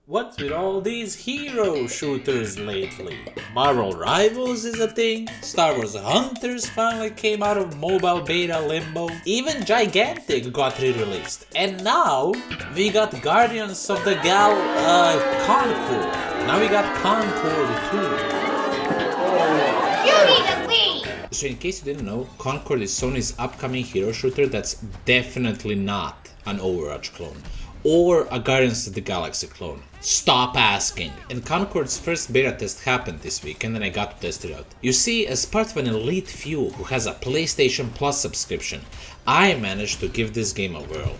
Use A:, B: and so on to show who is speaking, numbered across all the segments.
A: What's with all these hero shooters lately? Marvel Rivals is a thing, Star Wars Hunters finally came out of mobile beta limbo, even Gigantic got re-released, and now we got Guardians of the Concord. Now we got Concord too.
B: You need to leave!
A: So in case you didn't know, Concord is Sony's upcoming hero shooter that's definitely not an Overwatch clone or a Guardians of the Galaxy clone. Stop asking! And Concord's first beta test happened this week and then I got to test it out. You see, as part of an elite few who has a PlayStation Plus subscription, I managed to give this game a whirl.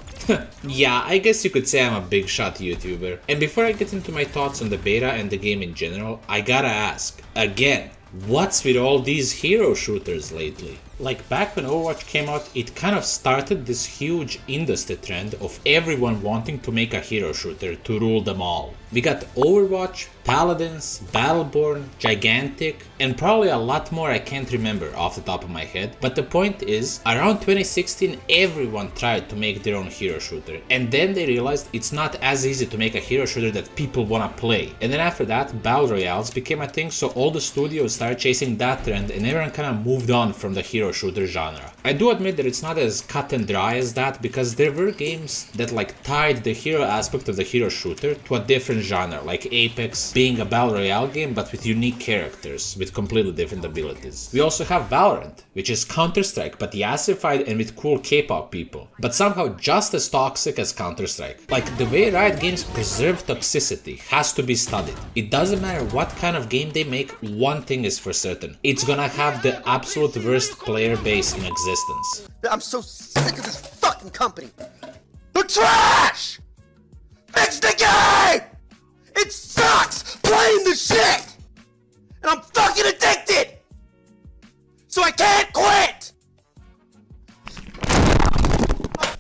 A: Yeah, I guess you could say I'm a big shot YouTuber. And before I get into my thoughts on the beta and the game in general, I gotta ask, again, what's with all these hero shooters lately? Like back when Overwatch came out, it kind of started this huge industry trend of everyone wanting to make a hero shooter to rule them all. We got Overwatch, Paladins, Battleborn, Gigantic, and probably a lot more I can't remember off the top of my head. But the point is, around 2016 everyone tried to make their own hero shooter, and then they realized it's not as easy to make a hero shooter that people wanna play. And then after that, Battle Royales became a thing, so all the studios started chasing that trend and everyone kinda moved on from the hero shooter genre. I do admit that it's not as cut and dry as that, because there were games that like tied the hero aspect of the hero shooter to a different genre, like Apex being a battle royale game but with unique characters with completely different abilities. We also have Valorant, which is Counter-Strike but yassified and with cool K-pop people, but somehow just as toxic as Counter-Strike. Like, the way Riot Games preserve toxicity has to be studied. It doesn't matter what kind of game they make, one thing is for certain: it's gonna have the absolute worst player base in existence.
C: I'm so sick of this fucking company. They're trash! Fix the game! It sucks playing the shit! And I'm fucking addicted! So I can't quit!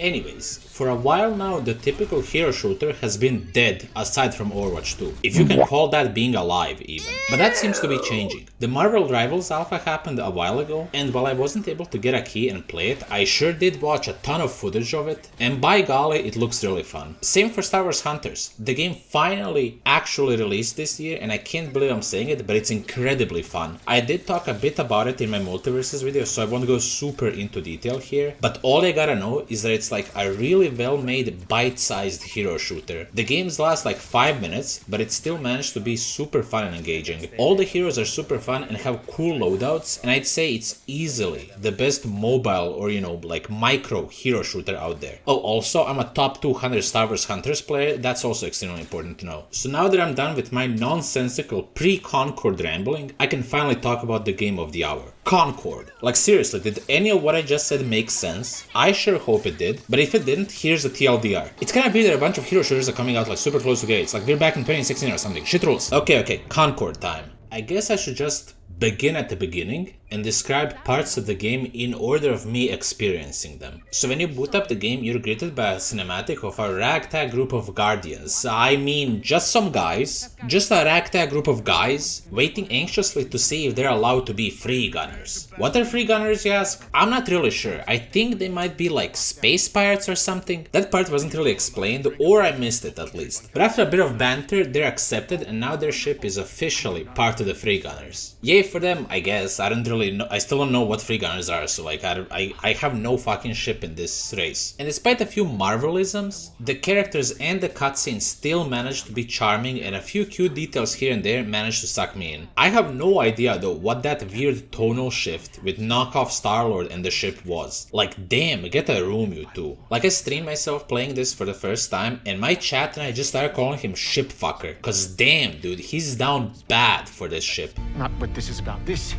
A: Anyways, for a while now, the typical hero shooter has been dead aside from Overwatch 2, if you can call that being alive even. But that seems to be changing. The Marvel Rivals alpha happened a while ago, and while I wasn't able to get a key and play it, I sure did watch a ton of footage of it, and by golly, it looks really fun. Same for Star Wars Hunters. The game finally actually released this year, and I can't believe I'm saying it, but it's incredibly fun. I did talk a bit about it in my Multiverses video, so I won't go super into detail here, but all I gotta know is that it's like a really well-made bite-sized hero shooter. The games last like 5 minutes, but it still managed to be super fun and engaging. All the heroes are super fun and have cool loadouts, and I'd say it's easily the best mobile or, you know, like micro hero shooter out there. Oh, also, I'm a top 200 Star Wars Hunters player, that's also extremely important to know. So now that I'm done with my nonsensical pre-Concord rambling, I can finally talk about the game of the hour. Concord. Like, seriously, did any of what I just said make sense? I sure hope it did, but if it didn't, here's the TLDR. It's kind of weird that a bunch of hero shooters are coming out like super close together. It's like we're back in 2016 or something. Shit rules. Okay, Concord time. I guess I should just begin at the beginning and describe parts of the game in order of me experiencing them. So when you boot up the game, you're greeted by a cinematic of a ragtag group of guardians. I mean, just some guys. Just a ragtag group of guys waiting anxiously to see if they're allowed to be free gunners. What are free gunners, you ask? I'm not really sure. I think they might be like space pirates or something. That part wasn't really explained, or I missed it at least. But after a bit of banter, they're accepted and now their ship is officially part of the free gunners. Yay for them, I guess. I don't really know. I still don't know what free gunners are, so like I have no fucking ship in this race. And despite a few Marvelisms, the characters and the cutscenes still managed to be charming, and a few cute details here and there managed to suck me in. I have no idea though what that weird tonal shift with knockoff Star-Lord and the ship was. Like, damn, get a room, you two. Like, I streamed myself playing this for the first time, and my chat and I just started calling him ship fucker, cause damn dude, he's down bad for this ship.
D: Not what this is about. This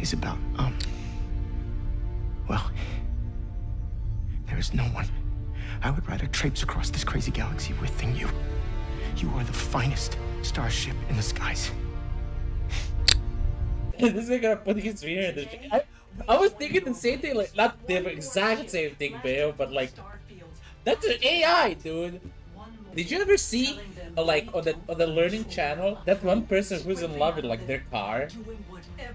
D: is about, well, there is no one I would rather traipse across this crazy galaxy with than you. You are the finest starship in the skies.
A: This is gonna put his finger in the shit. I was thinking the same thing, like, not the exact same thing, Bayo, but like, that's an AI, dude. Did you ever see, like, on the learning channel, that one person who's in love with, like, their car?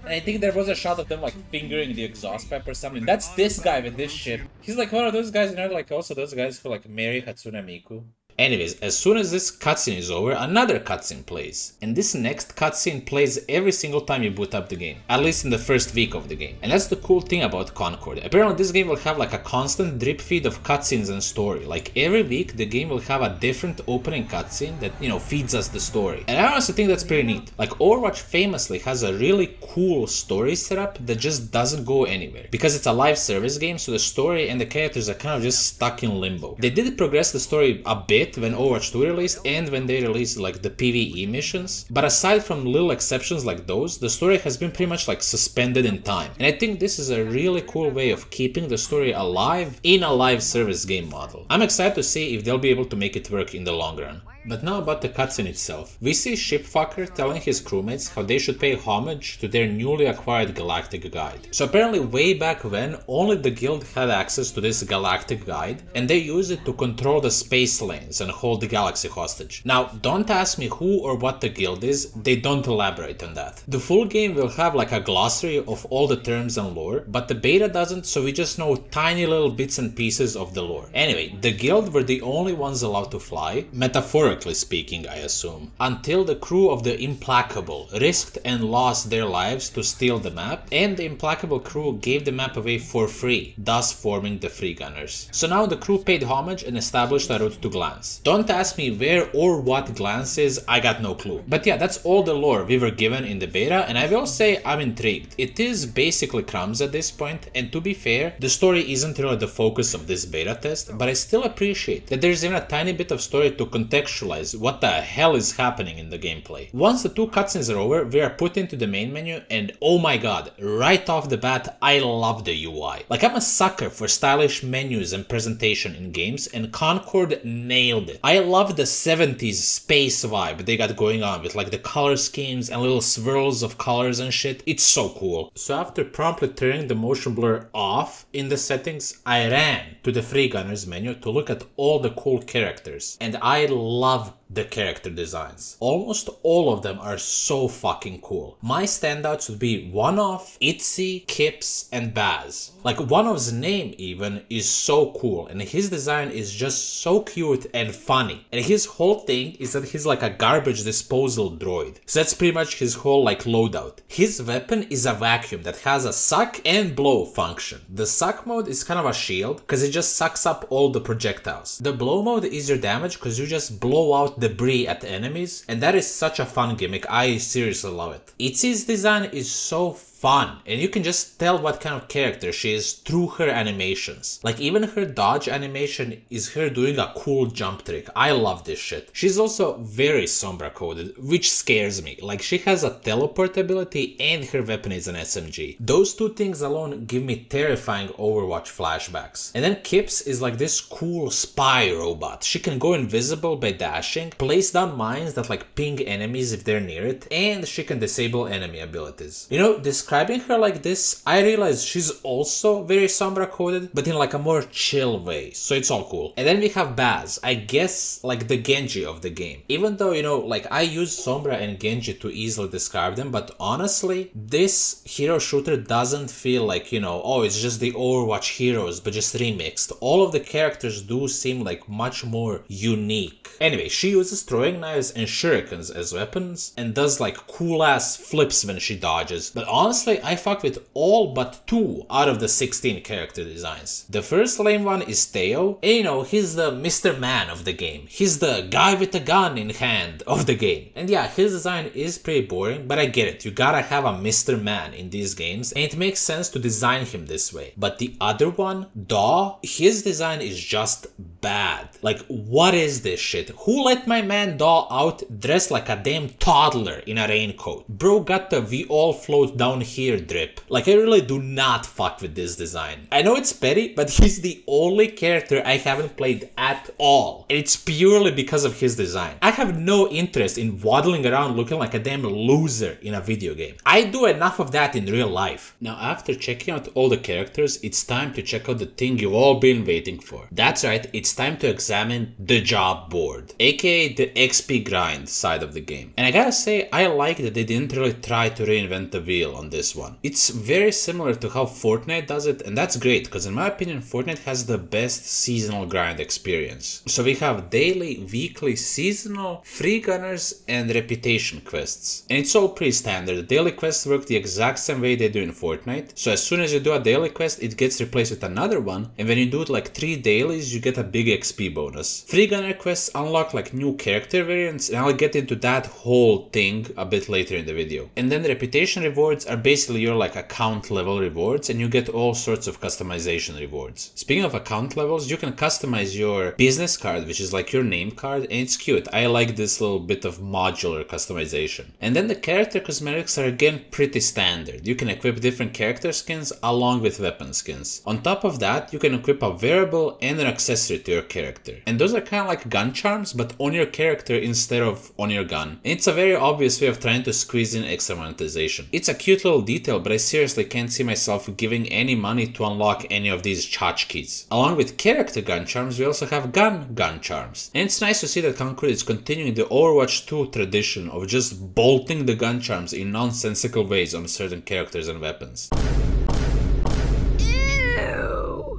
A: And I think there was a shot of them, like, fingering the exhaust pipe or something. That's this guy with this shit. He's like one of those guys, you know, like, also those guys who, like, marry Hatsune Miku. Anyways, as soon as this cutscene is over, another cutscene plays. And this next cutscene plays every single time you boot up the game, at least in the first week of the game. And that's the cool thing about Concord. Apparently this game will have like a constant drip feed of cutscenes and story. Like every week the game will have a different opening cutscene that, you know, feeds us the story. And I honestly think that's pretty neat. Like Overwatch famously has a really cool story setup that just doesn't go anywhere. Because it's a live service game, so the story and the characters are kind of just stuck in limbo. They did progress the story a bit when Overwatch 2 released and when they released like the PvE missions, but aside from little exceptions like those, the story has been pretty much like suspended in time. And I think this is a really cool way of keeping the story alive in a live service game model. I'm excited to see if they'll be able to make it work in the long run. But now about the cutscene itself. We see Shipfucker telling his crewmates how they should pay homage to their newly acquired galactic guide. So apparently way back when, only the guild had access to this galactic guide, and they used it to control the space lanes and hold the galaxy hostage. Now, don't ask me who or what the guild is, they don't elaborate on that. The full game will have like a glossary of all the terms and lore, but the beta doesn't, so we just know tiny little bits and pieces of the lore. Anyway, the guild were the only ones allowed to fly, metaphorically speaking I assume, until the crew of the Implacable risked and lost their lives to steal the map, and the Implacable crew gave the map away for free, thus forming the Free Gunners. So now the crew paid homage and established a route to Glance. Don't ask me where or what Glance is, I got no clue. But yeah, that's all the lore we were given in the beta, and I will say I'm intrigued. It is basically crumbs at this point, and to be fair, the story isn't really the focus of this beta test, but I still appreciate that there's even a tiny bit of story to contextualize what the hell is happening in the gameplay. Once the two cutscenes are over, we are put into the main menu, and oh my god, right off the bat, I love the UI. Like, I'm a sucker for stylish menus and presentation in games, and Concord nailed it. I love the 70s space vibe they got going on with like the color schemes and little swirls of colors and shit. It's so cool. So after promptly turning the motion blur off in the settings, I ran to the Free Gunners menu to look at all the cool characters, and I love the character designs. Almost all of them are so fucking cool. My standouts would be One-Off, Itzy, Kips, and Baz. Like, One-Off's name even is so cool, and his design is just so cute and funny. And his whole thing is that he's like a garbage disposal droid. So that's pretty much his whole like loadout. His weapon is a vacuum that has a suck and blow function. The suck mode is kind of a shield because it just sucks up all the projectiles. The blow mode is your damage because you just blow out debris at enemies, and that is such a fun gimmick. I seriously love it. Itzy's design is so fun, and you can just tell what kind of character she is through her animations. Like, even her dodge animation is her doing a cool jump trick. I love this shit. She's also very Sombra coded, which scares me. Like, she has a teleport ability and her weapon is an SMG. Those two things alone give me terrifying Overwatch flashbacks. And then Kips is like this cool spy robot. She can go invisible by dashing, place down mines that like ping enemies if they're near it, and she can disable enemy abilities. You know, describing her like this, I realize she's also very Sombra coded, but in like a more chill way, so it's all cool. And then we have Baz, I guess like the Genji of the game. Even though, you know, like I use Sombra and Genji to easily describe them, but honestly, this hero shooter doesn't feel like, you know, oh, it's just the Overwatch heroes, but just remixed. All of the characters do seem like much more unique. Anyway, she uses throwing knives and shurikens as weapons, and does like cool ass flips when she dodges, but honestly, I fuck with all but 2 out of the 16 character designs. The first lame one is Theo, and you know, he's the Mr. Man of the game. He's the guy with a gun in hand of the game. And yeah, his design is pretty boring, but I get it. You gotta have a Mr. Man in these games, and it makes sense to design him this way. But the other one, Daw, his design is just bad. Like, what is this shit? Who let my man Daw out dressed like a damn toddler in a raincoat? Bro got the "we all float down here" drip. Like, I really do not fuck with this design. I know it's petty, but he's the only character I haven't played at all, and it's purely because of his design. I have no interest in waddling around looking like a damn loser in a video game. I do enough of that in real life. Now, after checking out all the characters, it's time to check out the thing you've all been waiting for. That's right, it's it's time to examine the job board, aka the XP grind side of the game. And I gotta say, I like that they didn't really try to reinvent the wheel on this one. It's very similar to how Fortnite does it, and that's great, because in my opinion, Fortnite has the best seasonal grind experience. So we have daily, weekly, seasonal, free gunners, and reputation quests. And it's all pretty standard. The daily quests work the exact same way they do in Fortnite. So as soon as you do a daily quest, it gets replaced with another one, and when you do it like 3 dailies, you get a big XP bonus. Free gunner quests unlock like new character variants, and I'll get into that whole thing a bit later in the video. And then the reputation rewards are basically your like account level rewards, and you get all sorts of customization rewards. Speaking of account levels, you can customize your business card, which is like your name card, and it's cute. I like this little bit of modular customization. And then the character cosmetics are again pretty standard. You can equip different character skins along with weapon skins. On top of that, you can equip a wearable and an accessory to your character. And those are kind of like gun charms, but on your character instead of on your gun. And it's a very obvious way of trying to squeeze in extra monetization. It's a cute little detail, but I seriously can't see myself giving any money to unlock any of these tchotchkes. Along with character gun charms, we also have gun charms. And it's nice to see that Concord is continuing the Overwatch 2 tradition of just bolting the gun charms in nonsensical ways on certain characters and weapons.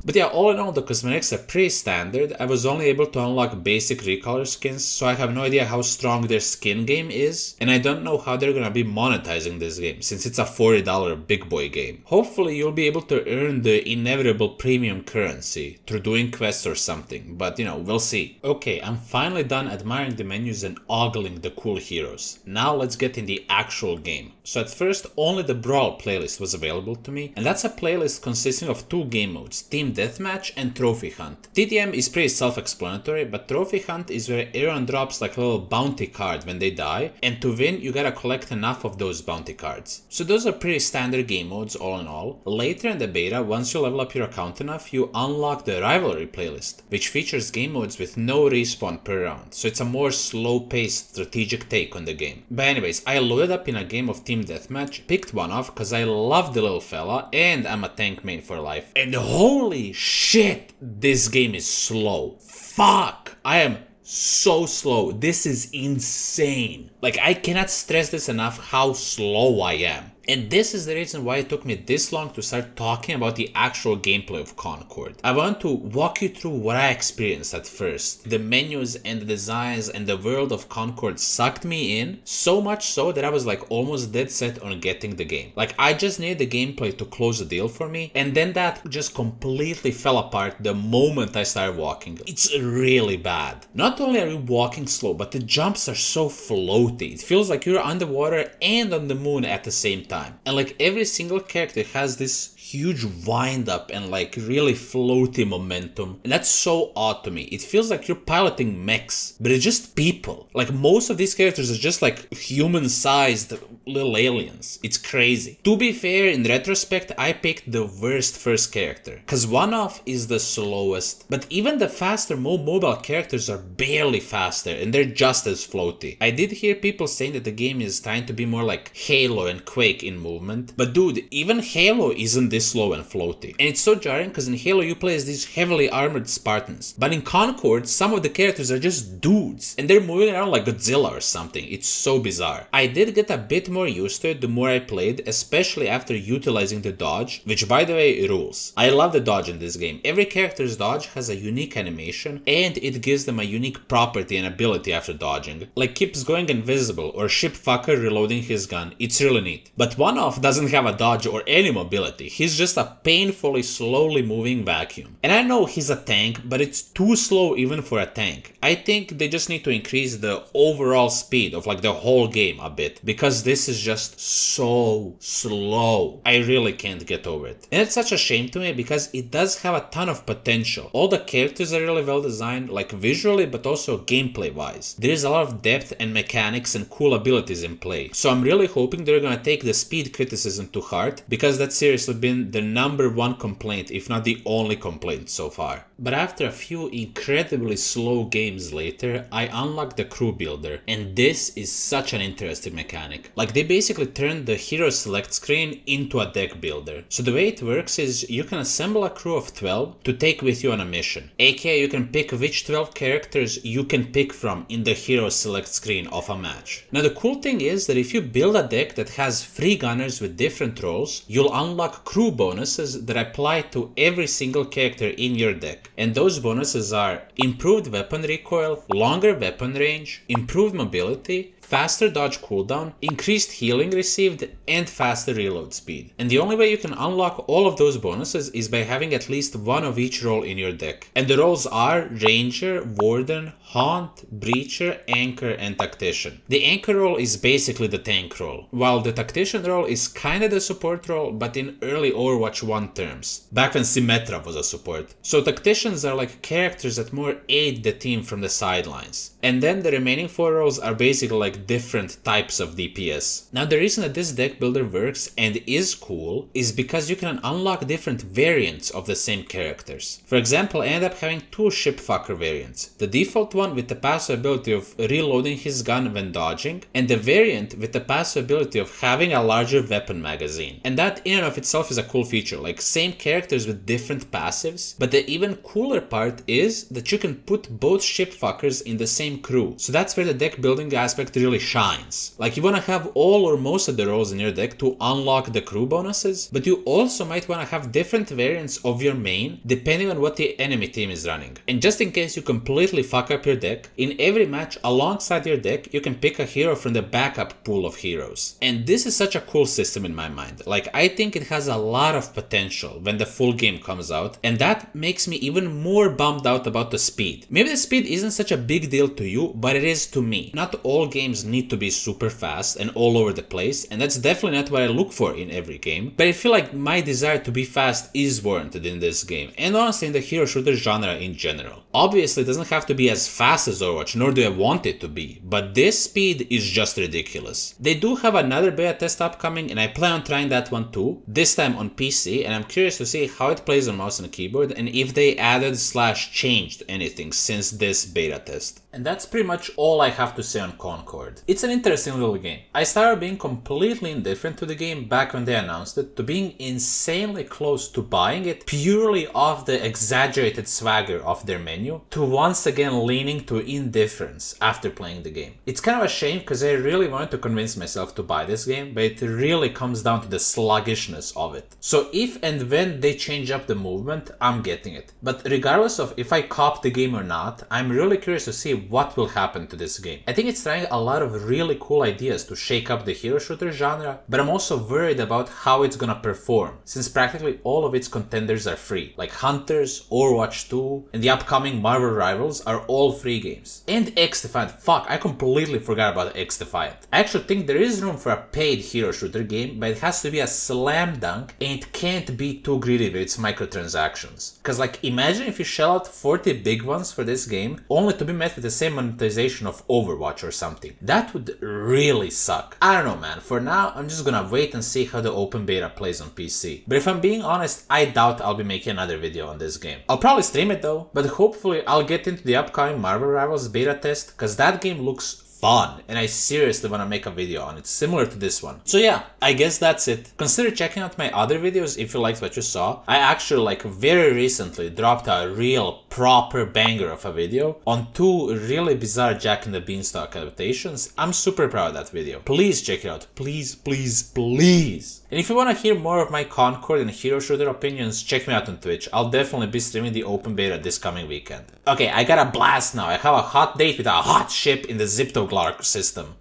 A: But yeah, all in all, the cosmetics are pretty standard. I was only able to unlock basic recolor skins, so I have no idea how strong their skin game is, and I don't know how they're gonna be monetizing this game, since it's a $40 big boy game. Hopefully you'll be able to earn the inevitable premium currency through doing quests or something, but you know, we'll see. Okay, I'm finally done admiring the menus and ogling the cool heroes. Now let's get in the actual game. So at first, only the Brawl playlist was available to me, and that's a playlist consisting of 2 game modes, Team Deathmatch and Trophy Hunt. TDM is pretty self-explanatory, but Trophy Hunt is where everyone drops like a little bounty card when they die, and to win you gotta collect enough of those bounty cards. So those are pretty standard game modes all in all. Later in the beta, once you level up your account enough, you unlock the Rivalry playlist, which features game modes with no respawn per round, so it's a more slow-paced strategic take on the game. But anyways, I loaded up in a game of Team Deathmatch, picked one off cause I love the little fella, and I'm a tank main for life. And holy shit, this game is slow. Fuck, I am so slow. This is insane. Like, I cannot stress this enough how slow I am. And this is the reason why it took me this long to start talking about the actual gameplay of Concord. I want to walk you through what I experienced at first. The menus and the designs and the world of Concord sucked me in, so much so that I was like almost dead set on getting the game. Like, I just needed the gameplay to close the deal for me, and then that just completely fell apart the moment I started walking. It's really bad. Not only are you walking slow, but the jumps are so floaty. It feels like you're underwater and on the moon at the same time. And like every single character has this huge wind up and like really floaty momentum, and that's so odd to me. It feels like you're piloting mechs, but it's just people. Like most of these characters are just like human-sized little aliens. It's crazy. To be fair, in retrospect, I picked the worst first character, cause one-off is the slowest, but even the faster, more mobile characters are barely faster, and they're just as floaty. I did hear people saying that the game is trying to be more like Halo and Quake in movement, but dude, even Halo isn't this slow and floaty. And it's so jarring because in Halo you play as these heavily armored Spartans, but in Concord some of the characters are just dudes and they're moving around like Godzilla or something. It's so bizarre. I did get a bit more used to it the more I played, especially after utilizing the dodge, which by the way rules. I love the dodge in this game. Every character's dodge has a unique animation and it gives them a unique property and ability after dodging, like keeps going invisible or ship fucker reloading his gun. It's really neat. But one-off doesn't have a dodge or any mobility. He's just a painfully slowly moving vacuum. And I know he's a tank, but it's too slow even for a tank. I think they just need to increase the overall speed of like the whole game a bit, because this is just so slow. I really can't get over it. And it's such a shame to me because it does have a ton of potential. All the characters are really well designed, like visually but also gameplay wise. There is a lot of depth and mechanics and cool abilities in play. So I'm really hoping they're gonna take the speed criticism to heart, because that's seriously been been the #1 complaint, if not the only complaint so far. But after a few incredibly slow games later, I unlocked the crew builder, and this is such an interesting mechanic. Like, they basically turned the hero select screen into a deck builder. So the way it works is you can assemble a crew of 12 to take with you on a mission, aka you can pick which 12 characters you can pick from in the hero select screen of a match. Now the cool thing is that if you build a deck that has 3 gunners with different roles, you'll unlock crew bonuses that apply to every single character in your deck. And those bonuses are improved weapon recoil, longer weapon range, improved mobility, faster dodge cooldown, increased healing received, and faster reload speed. And the only way you can unlock all of those bonuses is by having at least one of each role in your deck. And the roles are Ranger, Warden, Haunt, Breacher, Anchor, and Tactician. The Anchor role is basically the tank role, while the Tactician role is kinda the support role, but in early Overwatch 1 terms, back when Symmetra was a support. So Tacticians are like characters that more aid the team from the sidelines. And then the remaining 4 roles are basically like different types of DPS. Now the reason that this deck builder works and is cool is because you can unlock different variants of the same characters. For example, I end up having 2 shipfucker variants. The default one with the passive ability of reloading his gun when dodging, and the variant with the passive ability of having a larger weapon magazine. And that in and of itself is a cool feature, like same characters with different passives, but the even cooler part is that you can put both shipfuckers in the same crew. So that's where the deck building aspect really shines. Like, you want to have all or most of the roles in your deck to unlock the crew bonuses, but you also might want to have different variants of your main depending on what the enemy team is running. And just in case you completely fuck up your deck, in every match alongside your deck you can pick a hero from the backup pool of heroes. And this is such a cool system in my mind. Like, I think it has a lot of potential when the full game comes out, and that makes me even more bummed out about the speed. Maybe the speed isn't such a big deal to you, but it is to me. Not all games need to be super fast and all over the place, and that's definitely not what I look for in every game, but I feel like my desire to be fast is warranted in this game, and honestly in the hero shooter genre in general. Obviously it doesn't have to be as fast as Overwatch, nor do I want it to be, but this speed is just ridiculous. They do have another beta test upcoming, and I plan on trying that one too, this time on PC, and I'm curious to see how it plays on mouse and keyboard, and if they added / changed anything since this beta test. And that's pretty much all I have to say on Concord. It's an interesting little game. I started being completely indifferent to the game back when they announced it, to being insanely close to buying it purely off the exaggerated swagger of their menu, to once again leaning to indifference after playing the game. It's kind of a shame because I really wanted to convince myself to buy this game, but it really comes down to the sluggishness of it. So if and when they change up the movement, I'm getting it. But regardless of if I cop the game or not, I'm really curious to see what will happen to this game. I think it's trying a lot of really cool ideas to shake up the hero shooter genre, but I'm also worried about how it's gonna perform, since practically all of its contenders are free, like Hunters, Overwatch 2, and the upcoming Marvel Rivals are all free games. And X-Defiant, fuck, I completely forgot about X-Defiant. I actually think there is room for a paid hero shooter game, but it has to be a slam dunk, and it can't be too greedy with its microtransactions. Cause like, imagine if you shell out 40 big ones for this game, only to be met with the same monetization of Overwatch or something. That would really suck. I don't know, man. For now, I'm just gonna wait and see how the open beta plays on PC. But if I'm being honest, I doubt I'll be making another video on this game. I'll probably stream it though, but hopefully I'll get into the upcoming Marvel Rivals beta test, cause that game looks fun, and I seriously want to make a video on it similar to this one. So yeah, I guess that's it. Consider checking out my other videos if you liked what you saw. I actually like very recently dropped a real proper banger of a video on 2 really bizarre Jack and the Beanstalk adaptations. I'm super proud of that video. Please check it out. Please, please, please. And if you want to hear more of my Concord and hero shooter opinions, check me out on Twitch. I'll definitely be streaming the open beta this coming weekend. Okay, I got a blast now. I have a hot date with a hot ship in the Ziptoglark system.